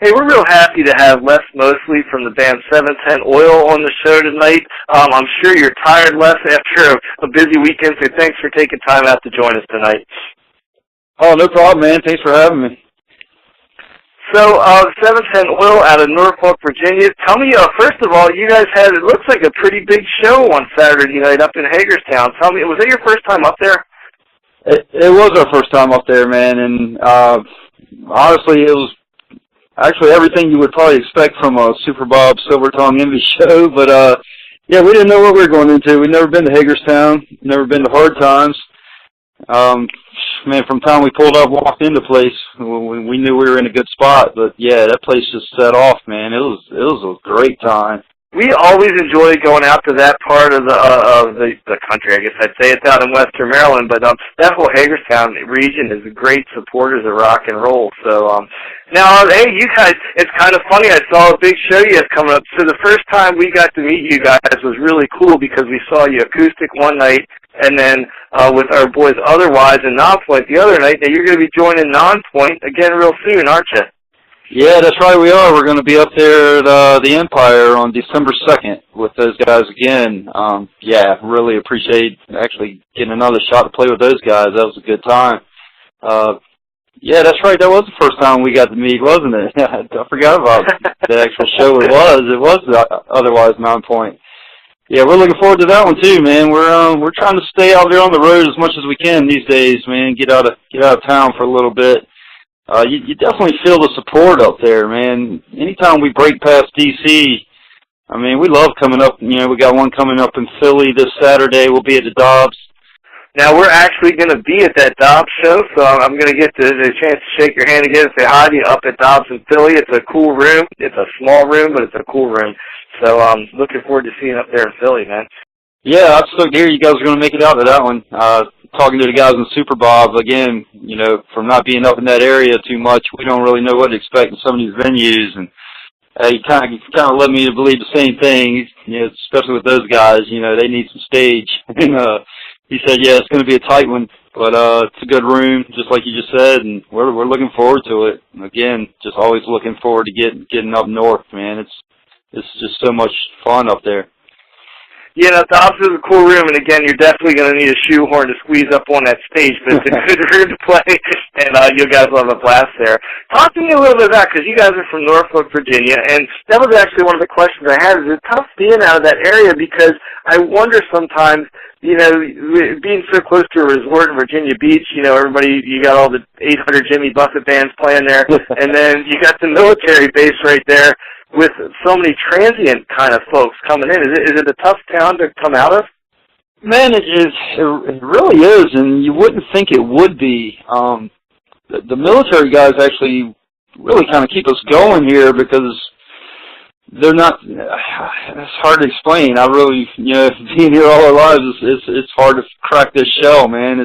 Hey, we're real happy to have Les Mosely from the band 710 Oil on the show tonight. I'm sure you're tired, Les, after a busy weekend, so thanks for taking time out to join us tonight. Oh, no problem, man. Thanks for having me. So, 710 Oil out of Norfolk, Virginia. Tell me, first of all, you guys had, it looks like a pretty big show on Saturday night up in Hagerstown. Tell me, was that your first time up there? It was our first time up there, man, and honestly, it was actually everything you would probably expect from a Super Bob Silver Tongue Envy show, but yeah, we didn't know what we were going into. We'd never been to Hagerstown, never been to Hard Times. Man, from the time we pulled up, walked into the place, we knew we were in a good spot, but yeah, that place just set off, man. It was a great time. We always enjoy going out to that part of the country. I guess I'd say it's out in Western Maryland, but that whole Hagerstown region is great supporters of rock and roll. So now, hey, you guys, it's kind of funny. I saw a big show you have coming up. So the first time we got to meet you guys was really cool because we saw you acoustic one night, and then with our boys Otherwise and Nonpoint the other night. Now you're going to be joining Nonpoint again real soon, aren't you? Yeah, that's right, we are. We're going to be up there at the Empire on December 2nd with those guys again. Yeah, really appreciate actually getting another shot to play with those guys. That was a good time. Yeah, that's right. That was the first time we got to meet, wasn't it? I forgot about the actual show. It was Otherwise Nonpoint. Yeah, we're looking forward to that one too, man. We're trying to stay out there on the road as much as we can these days, man. Get out of town for a little bit. You definitely feel the support up there, man. Anytime we break past D.C., I mean, we love coming up. You know, we got one coming up in Philly this Saturday. We'll be at the Dobbs. Now, we're actually going to be at that Dobbs show, so I'm going to get the chance to shake your hand again and say hi to you up at Dobbs in Philly. It's a cool room. It's a small room, but it's a cool room. So I'm looking forward to seeing you up there in Philly, man. Yeah, I'm stoked to hear you guys are going to make it out to that one. Talking to the guys in Super Bob, again, you know, from not being up in that area too much, we don't really know what to expect in some of these venues, and he kind of led me to believe the same thing, you know, especially with those guys, you know, they need some stage. And he said, yeah, it's going to be a tight one, but it's a good room, just like you just said, and we're looking forward to it. And again, just always looking forward to getting up north, man. It's just so much fun up there. Yeah, no, Dobbs is a cool room, and again, you're definitely going to need a shoehorn to squeeze up on that stage, but it's a good room to play, and you guys will have a blast there. Talk to me a little bit about, because you guys are from Norfolk, Virginia, and that was actually one of the questions I had. Is it tough being out of that area? Because I wonder sometimes, you know, being so close to a resort in Virginia Beach, you know, you got all the 800 Jimmy Buffett bands playing there, and then you got the military base right there, with so many transient kind of folks coming in. Is it a tough town to come out of? Man, it really is, and you wouldn't think it would be. The military guys actually really kind of keep us going here because they're not, it's hard to explain. I really, you know, being here all our lives, it's hard to crack this shell, man.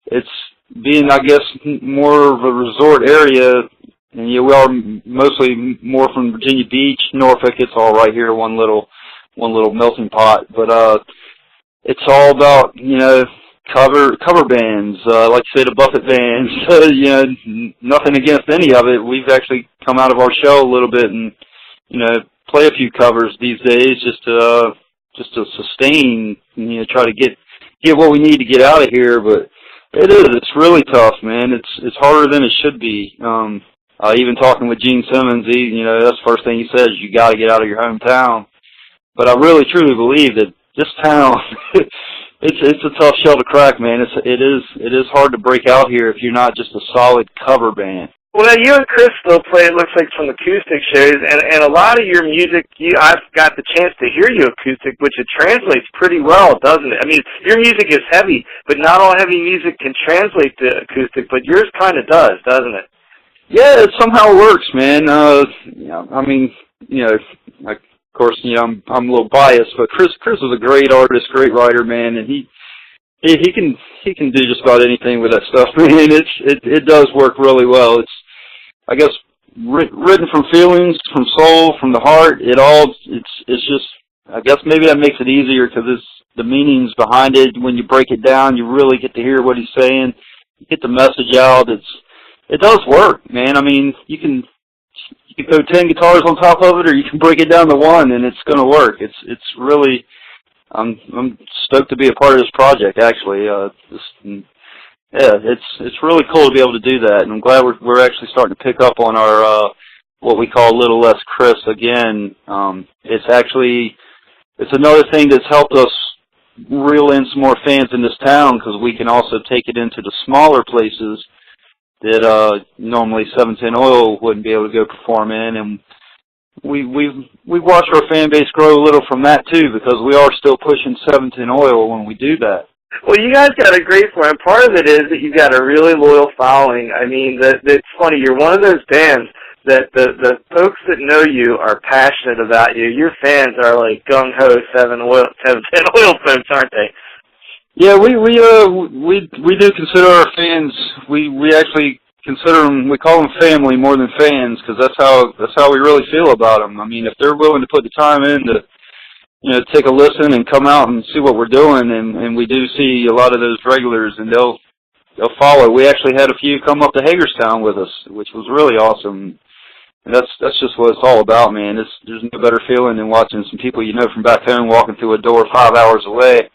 It's being, I guess, more of a resort area. And yeah, we are mostly more from Virginia Beach, Norfolk. It's all right here, one little melting pot. But it's all about, you know, cover bands, like you say, the Buffett bands. You know, nothing against any of it. We've actually come out of our shell a little bit and, you know, play a few covers these days just to sustain, you know, try to get what we need to get out of here. But it's really tough, man. It's harder than it should be. Even talking with Gene Simmons, you know, that's the first thing he says, you got to get out of your hometown. But I really, truly believe that this town, it's a tough shell to crack, man. It is hard to break out here if you're not just a solid cover band. Well, now you and Chris still play, it looks like, some acoustic shows, and a lot of your music, I've got the chance to hear you acoustic, which it translates pretty well, doesn't it? I mean, your music is heavy, but not all heavy music can translate to acoustic, but yours kind of does, doesn't it? Yeah, it somehow works, man. You know, I mean, you know, of course, you know, I'm a little biased, but Chris is a great artist, great writer, man, and he can do just about anything with that stuff, man. It does work really well. It's, I guess, written from feelings, from soul, from the heart. It's just, I guess maybe that makes it easier because the meanings behind it. When you break it down, you really get to hear what he's saying. You get the message out. It does work, man. I mean, you can you can throw 10 guitars on top of it, or you can break it down to one, and it's going to work. It's really, I'm stoked to be a part of this project. Actually, yeah, it's really cool to be able to do that, and I'm glad we're actually starting to pick up on our what we call Little Less Chris again. It's another thing that's helped us reel in some more fans in this town, because we can also take it into the smaller places that normally 710 Oil wouldn't be able to go perform in, and we've watched our fan base grow a little from that too, because we are still pushing 710 Oil when we do that. Well, you guys got a great plan. Part of it is that you've got a really loyal following. I mean, it's funny. You're one of those bands that the folks that know you are passionate about you. Your fans are like gung-ho 710 Oil folks, aren't they? Yeah, we do consider our fans. We actually consider them. We call them family more than fans, because that's how we really feel about them. I mean, if they're willing to put the time in to, take a listen and come out and see what we're doing, and we do see a lot of those regulars, and they'll follow. We actually had a few come up to Hagerstown with us, which was really awesome. And that's just what it's all about, man. There's no better feeling than watching some people from back home walking through a door 5 hours away.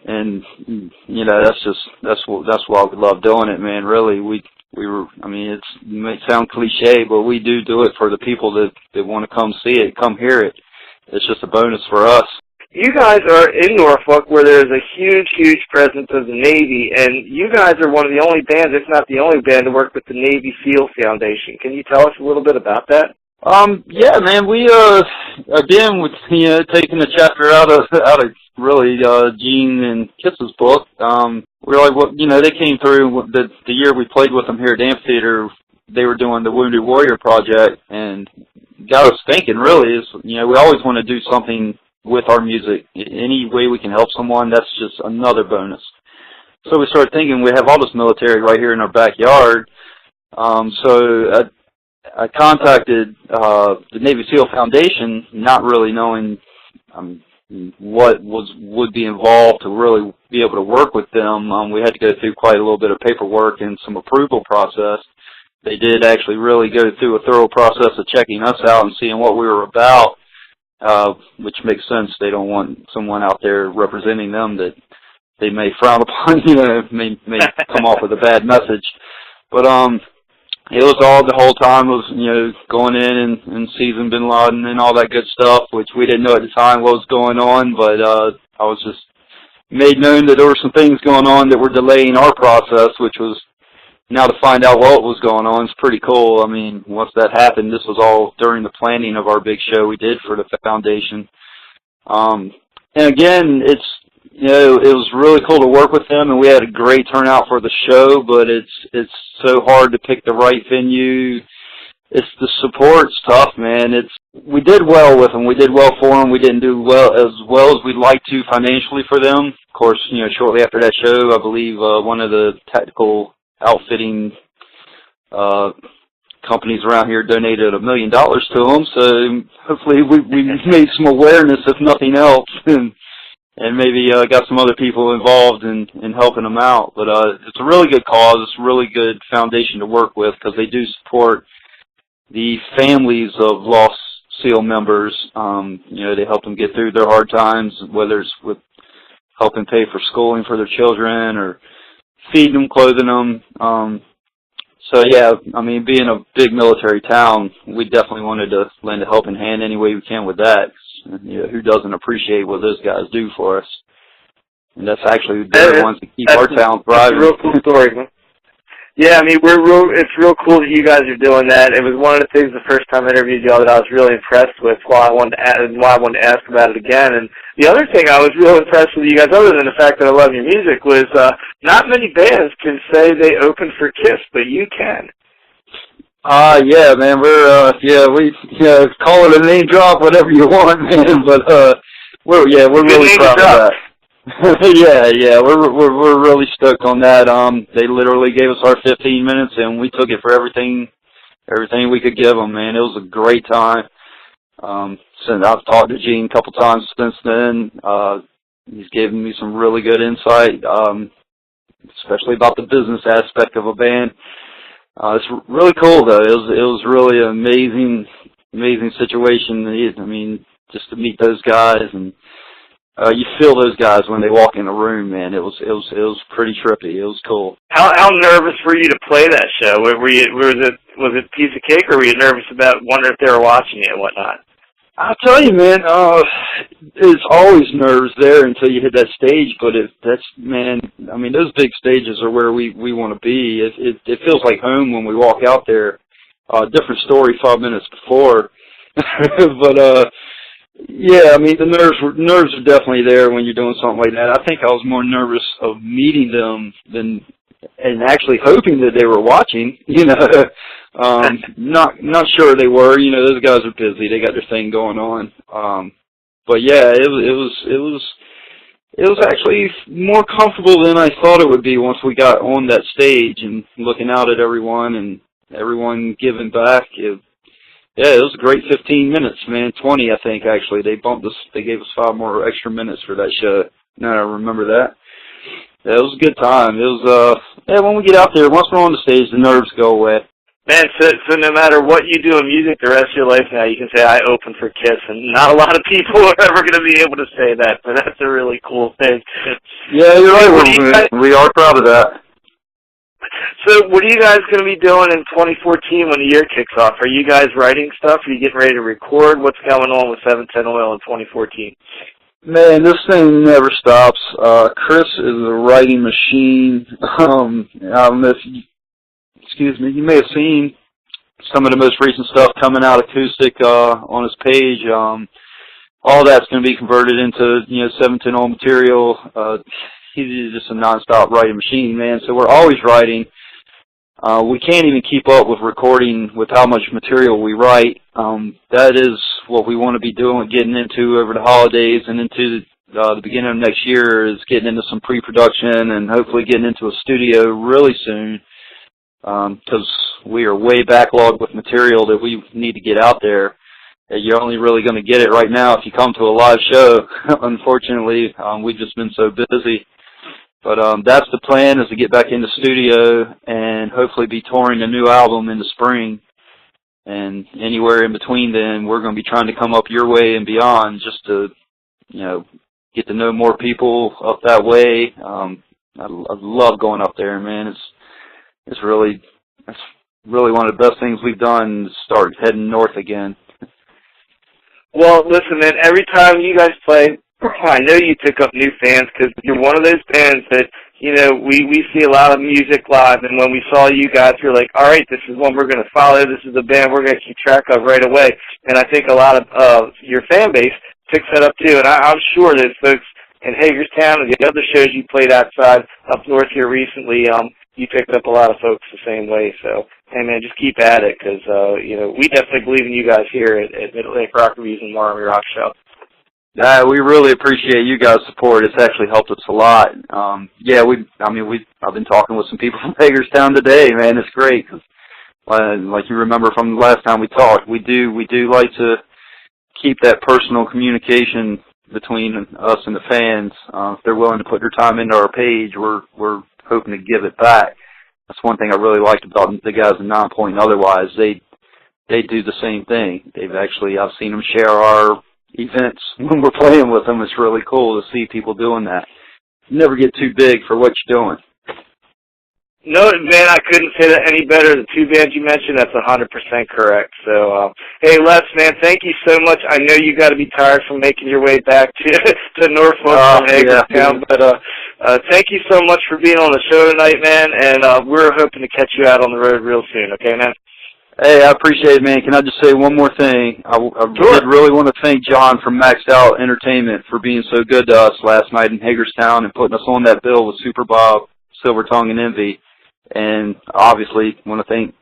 And that's why we love doing it, man. Really, I mean, it may sound cliche, but we do it for the people that want to come see it, come hear it. It's just a bonus for us. You guys are in Norfolk, where there's a huge, huge presence of the Navy, and you guys are one of the only bands, if not the only band, to work with the Navy SEAL Foundation. Can you tell us a little bit about that? Yeah, man. We again, with taking a chapter out of really Gene and Kiss's book. We're like, they came through the year we played with them here at the amphitheater. They were doing the Wounded Warrior project, and got us thinking. Really, we always want to do something with our music. Any way we can help someone, that's just another bonus. So we started thinking, we have all this military right here in our backyard. So I contacted the Navy SEAL Foundation, not really knowing what would be involved to really be able to work with them. We had to go through quite a little bit of paperwork and some approval process. They did actually really go through a thorough process of checking us out and seeing what we were about, which makes sense. They don't want someone out there representing them that they may frown upon, may come off with a bad message. But it was all the whole time was, going in and seizing Bin Laden and all that good stuff, which we didn't know at the time what was going on, but I was just made known that there were some things going on that were delaying our process, which was now to find out what was going on. It's pretty cool. I mean, once that happened, this was all during the planning of our big show we did for the foundation. And again, it was really cool to work with them, and we had a great turnout for the show, but it's so hard to pick the right venue. It's the support's tough, man. We did well with them. We did well for them. We didn't do as we'd like to financially for them. Of course, shortly after that show, I believe one of the tactical outfitting companies around here donated $1 million to them. So hopefully we made some awareness, if nothing else, and maybe got some other people involved in helping them out. But it's a really good cause. It's a really good foundation to work with, because they do support the families of lost SEAL members. They help them get through their hard times, whether it's with helping pay for schooling for their children or feeding them, clothing them. So yeah, I mean, being a big military town, we definitely wanted to lend a helping hand any way we can with that. Who doesn't appreciate what those guys do for us? And that's actually the ones that keep our town thriving. That's a real cool story, man. Yeah, I mean, it's real cool that you guys are doing that. It was one of the things the first time I interviewed y'all that I was really impressed with, why I wanted to ask about it again. And the other thing I was real impressed with you guys, other than the fact that I love your music, was not many bands can say they open for Kiss, but you can. Yeah, man, we call it a name drop, whatever you want, man. But we're really proud of that. yeah, we're really stoked on that. They literally gave us our 15 minutes, and we took it for everything we could give them, man. It was a great time. Since I've talked to Gene a couple times since then, he's given me some really good insight, especially about the business aspect of a band. It's really cool though. It was really an amazing situation. I mean, just to meet those guys, and you feel those guys when they walk in the room, man. It was pretty trippy. It was cool. How nervous were you to play that show? Was it piece of cake, or were you nervous about wondering if they were watching you and whatnot? I'll tell you, man, there's always nerves there until you hit that stage, but I mean, those big stages are where we want to be. It feels like home when we walk out there. Different story 5 minutes before. But, yeah, I mean, the nerves are definitely there when you're doing something like that. I think I was more nervous of meeting them and actually hoping that they were watching, you know. Not sure they were. You know, those guys are busy. They got their thing going on. But yeah, it was actually more comfortable than I thought it would be once we got on that stage and looking out at everyone and everyone giving back. It was a great 15 minutes, man. 20, I think, actually. They gave us 5 more extra minutes for that show. Now I remember that. Yeah, it was a good time. It was, when we get out there, once we're on the stage, the nerves go away. Man, so no matter what you do in music the rest of your life now, you can say, I opened for KISS, and not a lot of people are ever going to be able to say that, but that's a really cool thing. Yeah, you're right. We are proud of that. So what are you guys going to be doing in 2014 when the year kicks off? Are you guys writing stuff? Are you getting ready to record? What's going on with 710 Oil in 2014? Man, this thing never stops. Chris is a writing machine. I don't know if you may have seen some of the most recent stuff coming out acoustic on his page. All that's going to be converted into 710 Oil material. He's just a nonstop writing machine, man. So we're always writing. We can't even keep up with recording with how much material we write. That is what we want to be doing, getting into over the holidays and into the beginning of next year, is getting into some pre-production and hopefully getting into a studio really soon, because we are way backlogged with material that we need to get out there. You're only really going to get it right now if you come to a live show. Unfortunately, we've just been so busy. But that's the plan, is to get back in the studio and hopefully be touring a new album in the spring. And anywhere in between then, we're going to be trying to come up your way and beyond, just to, get to know more people up that way. I love going up there, man. It's really one of the best things we've done, start heading north again. Well, listen, man, every time you guys play, I know you pick up new fans, because you're one of those bands that, we see a lot of music live, and when we saw you guys, we were like, all right, this is one we're going to follow. This is the band we're going to keep track of right away. And I think a lot of your fan base picks that up too. And I'm sure that folks in Hagerstown and the other shows you played outside up north here recently, you picked up a lot of folks the same way. So, hey, man, just keep at it, because, we definitely believe in you guys here at Mid-Atlantic Rock Reviews and Marr Rock Show. We really appreciate you guys' support. It's actually helped us a lot. I've been talking with some people from Hagerstown today, man. It's great, because, like you remember from the last time we talked, we do like to keep that personal communication between us and the fans. If they're willing to put their time into our page, we're hoping to give it back. That's one thing I really liked about the guys in 9 Point and otherwise. They do the same thing. I've seen them share our events when we're playing with them. It's really cool to see people doing that. You never get too big for what you're doing. No, man, I couldn't say that any better. The two bands you mentioned, that's 100% correct. So, hey, Les, man, thank you so much. I know you got to be tired from making your way back to Norfolk from Hagerstown, but thank you so much for being on the show tonight, man, and we're hoping to catch you out on the road real soon, okay, man? Hey, I appreciate it, man. Can I just say one more thing? I Sure. did really want to thank John from Maxed Out Entertainment for being so good to us last night in Hagerstown and putting us on that bill with Super Bob, Silver Tongue, and Envy. And obviously want to thank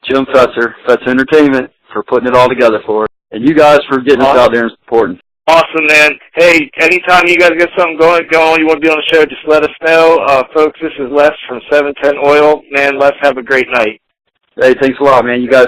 Jim Fetzer, Fetzer Entertainment, for putting it all together for us. And you guys for getting us out there and supporting. Awesome, man. Hey, anytime you guys get something going, you want to be on the show, just let us know. Folks, this is Les from 710 Oil. Man, Les, have a great night. Hey, thanks a lot, man. You guys